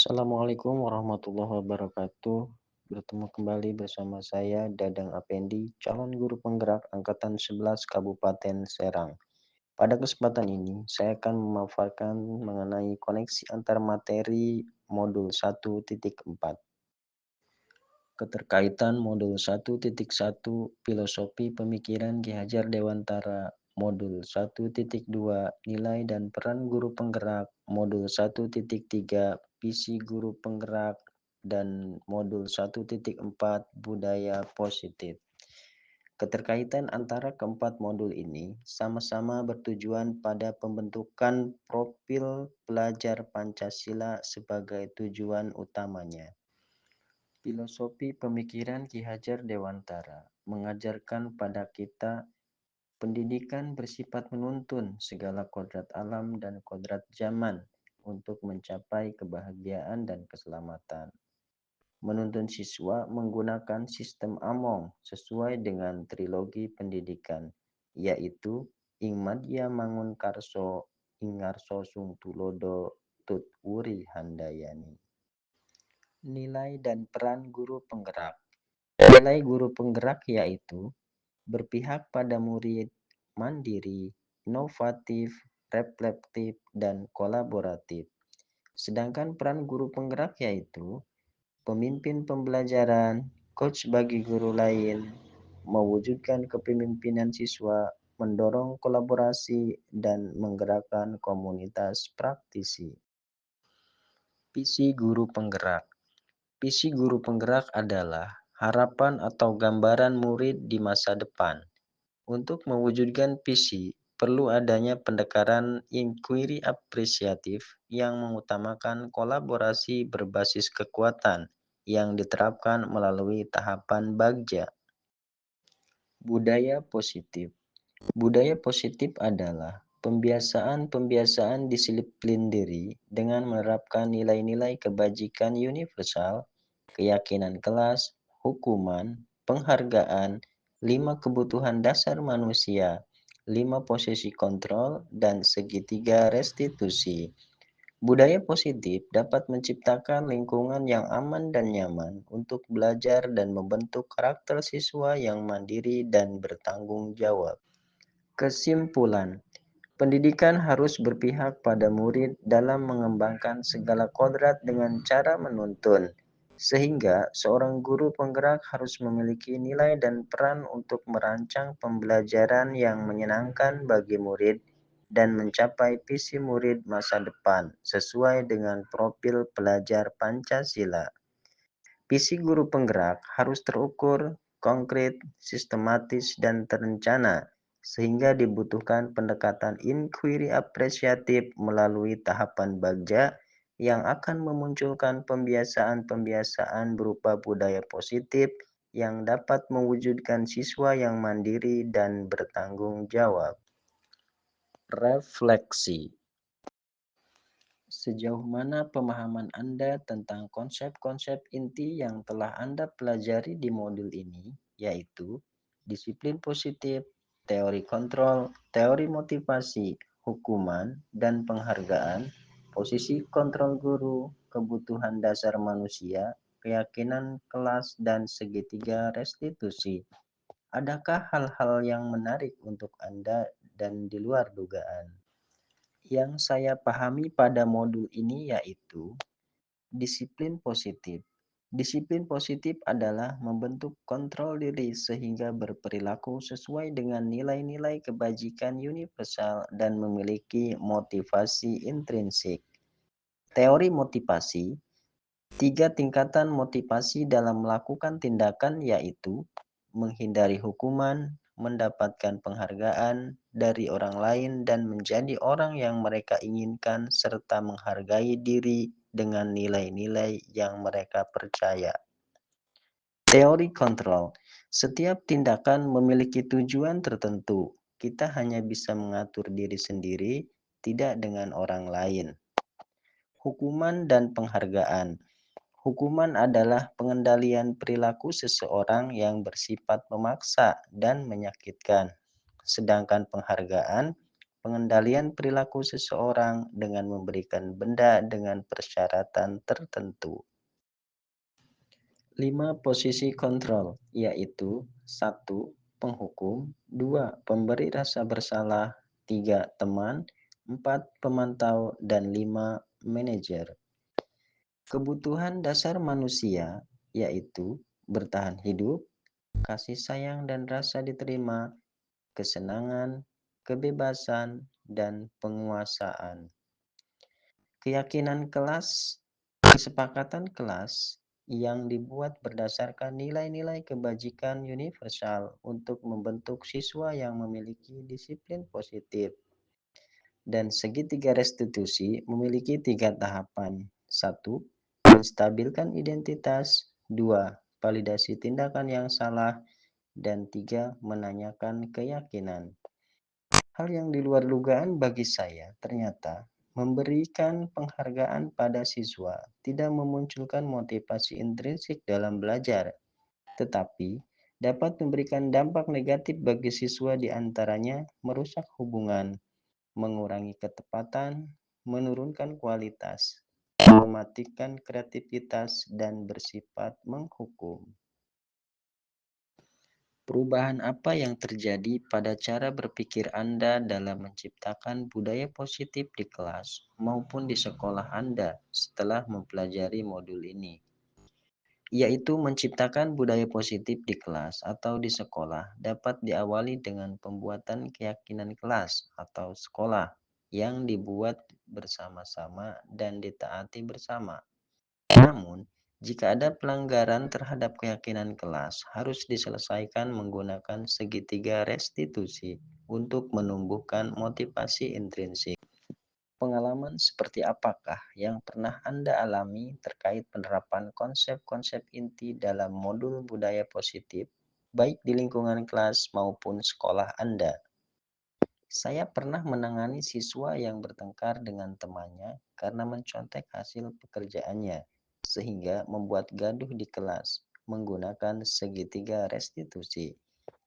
Assalamualaikum warahmatullahi wabarakatuh. Bertemu kembali bersama saya Dadang Apendi, calon guru penggerak angkatan 11 Kabupaten Serang. Pada kesempatan ini, saya akan memaparkan mengenai koneksi antar materi modul 1.4. Keterkaitan modul 1.1 Filosofi Pemikiran Ki Hajar Dewantara, modul 1.2 Nilai dan Peran Guru Penggerak, modul 1.3 Visi Guru Penggerak, dan modul 1.4 Budaya Positif. Keterkaitan antara keempat modul ini sama-sama bertujuan pada pembentukan profil pelajar Pancasila sebagai tujuan utamanya. Filosofi pemikiran Ki Hajar Dewantara mengajarkan pada kita pendidikan bersifat menuntun segala kodrat alam dan kodrat zaman untuk mencapai kebahagiaan dan keselamatan. Menuntun siswa menggunakan sistem Among sesuai dengan trilogi pendidikan, yaitu Ing Madya Mangun Karso, Ingarso Sung Tulodo, Tut Wuri Handayani. Nilai dan peran guru penggerak. Nilai guru penggerak yaitu berpihak pada murid, mandiri, inovatif, reflektif, dan kolaboratif. Sedangkan peran guru penggerak yaitu pemimpin pembelajaran, coach bagi guru lain, mewujudkan kepemimpinan siswa, mendorong kolaborasi, dan menggerakkan komunitas praktisi. Visi guru penggerak. Visi guru penggerak adalah harapan atau gambaran murid di masa depan. Untuk mewujudkan visi, perlu adanya pendekatan inquiry apresiatif yang mengutamakan kolaborasi berbasis kekuatan yang diterapkan melalui tahapan bagja. Budaya positif. Budaya positif adalah pembiasaan-pembiasaan disiplin diri dengan menerapkan nilai-nilai kebajikan universal, keyakinan kelas, hukuman, penghargaan, 5 kebutuhan dasar manusia, 5 posisi kontrol, dan segitiga restitusi. Budaya positif dapat menciptakan lingkungan yang aman dan nyaman untuk belajar dan membentuk karakter siswa yang mandiri dan bertanggung jawab. Kesimpulan, pendidikan harus berpihak pada murid dalam mengembangkan segala kodrat dengan cara menuntun, sehingga seorang guru penggerak harus memiliki nilai dan peran untuk merancang pembelajaran yang menyenangkan bagi murid dan mencapai visi murid masa depan sesuai dengan profil pelajar Pancasila. Visi guru penggerak harus terukur, konkret, sistematis, dan terencana, sehingga dibutuhkan pendekatan inquiry apresiatif melalui tahapan bagja yang akan memunculkan pembiasaan-pembiasaan berupa budaya positif yang dapat mewujudkan siswa yang mandiri dan bertanggung jawab. Refleksi. Sejauh mana pemahaman Anda tentang konsep-konsep inti yang telah Anda pelajari di modul ini, yaitu disiplin positif, teori kontrol, teori motivasi, hukuman, dan penghargaan, posisi kontrol guru, kebutuhan dasar manusia, keyakinan kelas, dan segitiga restitusi? Adakah hal-hal yang menarik untuk Anda dan di luar dugaan? Yang saya pahami pada modul ini yaitu disiplin positif. Disiplin positif adalah membentuk kontrol diri sehingga berperilaku sesuai dengan nilai-nilai kebajikan universal dan memiliki motivasi intrinsik. Teori motivasi, 3 tingkatan motivasi dalam melakukan tindakan yaitu menghindari hukuman, mendapatkan penghargaan dari orang lain dan menjadi orang yang mereka inginkan serta menghargai diri dengan nilai-nilai yang mereka percaya. Teori kontrol. Setiap tindakan memiliki tujuan tertentu. Kita hanya bisa mengatur diri sendiri, tidak dengan orang lain. Hukuman dan penghargaan. Hukuman adalah pengendalian perilaku seseorang yang bersifat memaksa dan menyakitkan. Sedangkan penghargaan, pengendalian perilaku seseorang dengan memberikan benda dengan persyaratan tertentu. 5 posisi kontrol, yaitu 1. Penghukum, 2. Pemberi rasa bersalah, 3. Teman, 4. Pemantau, dan 5. Manajer. Kebutuhan dasar manusia, yaitu bertahan hidup, kasih sayang dan rasa diterima, kesenangan, kebebasan, dan penguasaan. Keyakinan kelas, kesepakatan kelas yang dibuat berdasarkan nilai-nilai kebajikan universal untuk membentuk siswa yang memiliki disiplin positif. Dan segitiga restitusi memiliki 3 tahapan. 1. Menstabilkan identitas. 2. Validasi tindakan yang salah. Dan 3. Menanyakan keyakinan. Hal yang di luar dugaan bagi saya ternyata memberikan penghargaan pada siswa tidak memunculkan motivasi intrinsik dalam belajar, tetapi dapat memberikan dampak negatif bagi siswa, di antaranya merusak hubungan, mengurangi ketepatan, menurunkan kualitas, mematikan kreativitas, dan bersifat menghukum. Perubahan apa yang terjadi pada cara berpikir Anda dalam menciptakan budaya positif di kelas maupun di sekolah Anda setelah mempelajari modul ini? Yaitu menciptakan budaya positif di kelas atau di sekolah dapat diawali dengan pembuatan keyakinan kelas atau sekolah yang dibuat bersama-sama dan ditaati bersama. Namun, jika ada pelanggaran terhadap keyakinan kelas, harus diselesaikan menggunakan segitiga restitusi untuk menumbuhkan motivasi intrinsik. Pengalaman seperti apakah yang pernah Anda alami terkait penerapan konsep-konsep inti dalam modul budaya positif, baik di lingkungan kelas maupun sekolah Anda? Saya pernah menangani siswa yang bertengkar dengan temannya karena mencontek hasil pekerjaannya, sehingga membuat gaduh di kelas menggunakan segitiga restitusi,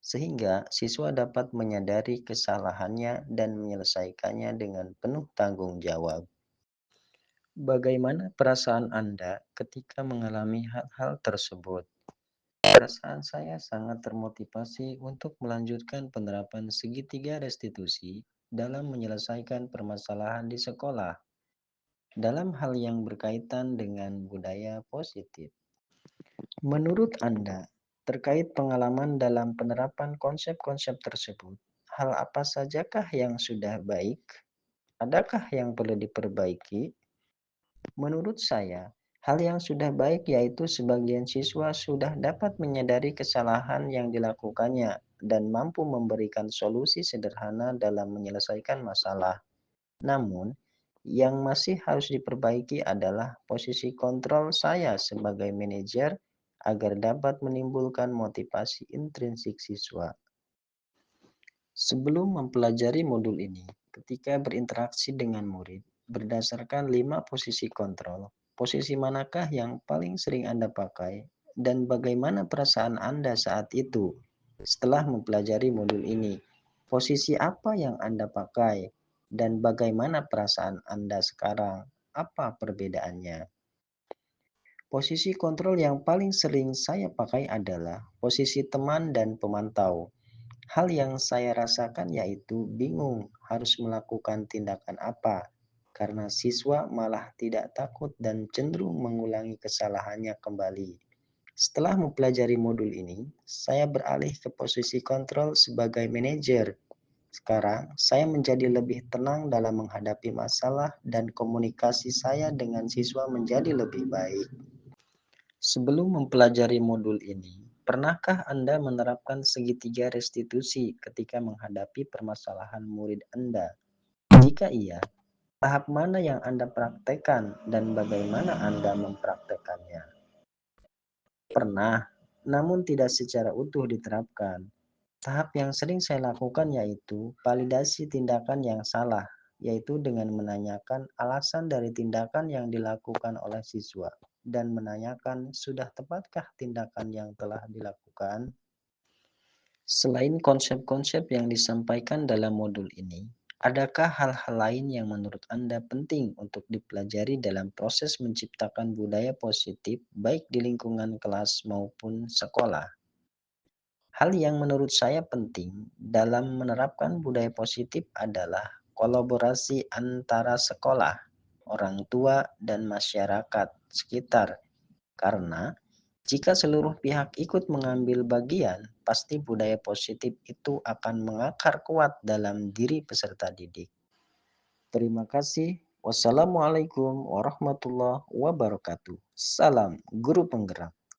sehingga siswa dapat menyadari kesalahannya dan menyelesaikannya dengan penuh tanggung jawab. Bagaimana perasaan Anda ketika mengalami hal-hal tersebut? Perasaan saya sangat termotivasi untuk melanjutkan penerapan segitiga restitusi dalam menyelesaikan permasalahan di sekolah, dalam hal yang berkaitan dengan budaya positif. Menurut Anda, terkait pengalaman dalam penerapan konsep-konsep tersebut, hal apa sajakah yang sudah baik? Adakah yang perlu diperbaiki? Menurut saya, hal yang sudah baik yaitu sebagian siswa sudah dapat menyadari kesalahan yang dilakukannya dan mampu memberikan solusi sederhana dalam menyelesaikan masalah. Namun, yang masih harus diperbaiki adalah posisi kontrol saya sebagai manajer agar dapat menimbulkan motivasi intrinsik siswa. Sebelum mempelajari modul ini, ketika berinteraksi dengan murid, berdasarkan 5 posisi kontrol, posisi manakah yang paling sering Anda pakai dan bagaimana perasaan Anda saat itu? Setelah mempelajari modul ini, posisi apa yang Anda pakai dan bagaimana perasaan Anda sekarang? Apa perbedaannya? Posisi kontrol yang paling sering saya pakai adalah posisi teman dan pemantau. Hal yang saya rasakan yaitu bingung harus melakukan tindakan apa, karena siswa malah tidak takut dan cenderung mengulangi kesalahannya kembali. Setelah mempelajari modul ini, saya beralih ke posisi kontrol sebagai manajer. Sekarang, saya menjadi lebih tenang dalam menghadapi masalah dan komunikasi saya dengan siswa menjadi lebih baik. Sebelum mempelajari modul ini, pernahkah Anda menerapkan segitiga restitusi ketika menghadapi permasalahan murid Anda? Jika iya, tahap mana yang Anda praktekkan dan bagaimana Anda mempraktekannya? Pernah, namun tidak secara utuh diterapkan. Tahap yang sering saya lakukan yaitu validasi tindakan yang salah, yaitu dengan menanyakan alasan dari tindakan yang dilakukan oleh siswa dan menanyakan sudah tepatkah tindakan yang telah dilakukan. Selain konsep-konsep yang disampaikan dalam modul ini, Adakah hal-hal lain yang menurut Anda penting untuk dipelajari dalam proses menciptakan budaya positif, baik di lingkungan kelas maupun sekolah? Hal yang menurut saya penting dalam menerapkan budaya positif adalah kolaborasi antara sekolah, orang tua, dan masyarakat sekitar. Karena jika seluruh pihak ikut mengambil bagian, pasti budaya positif itu akan mengakar kuat dalam diri peserta didik. Terima kasih. Wassalamualaikum warahmatullahi wabarakatuh. Salam guru penggerak.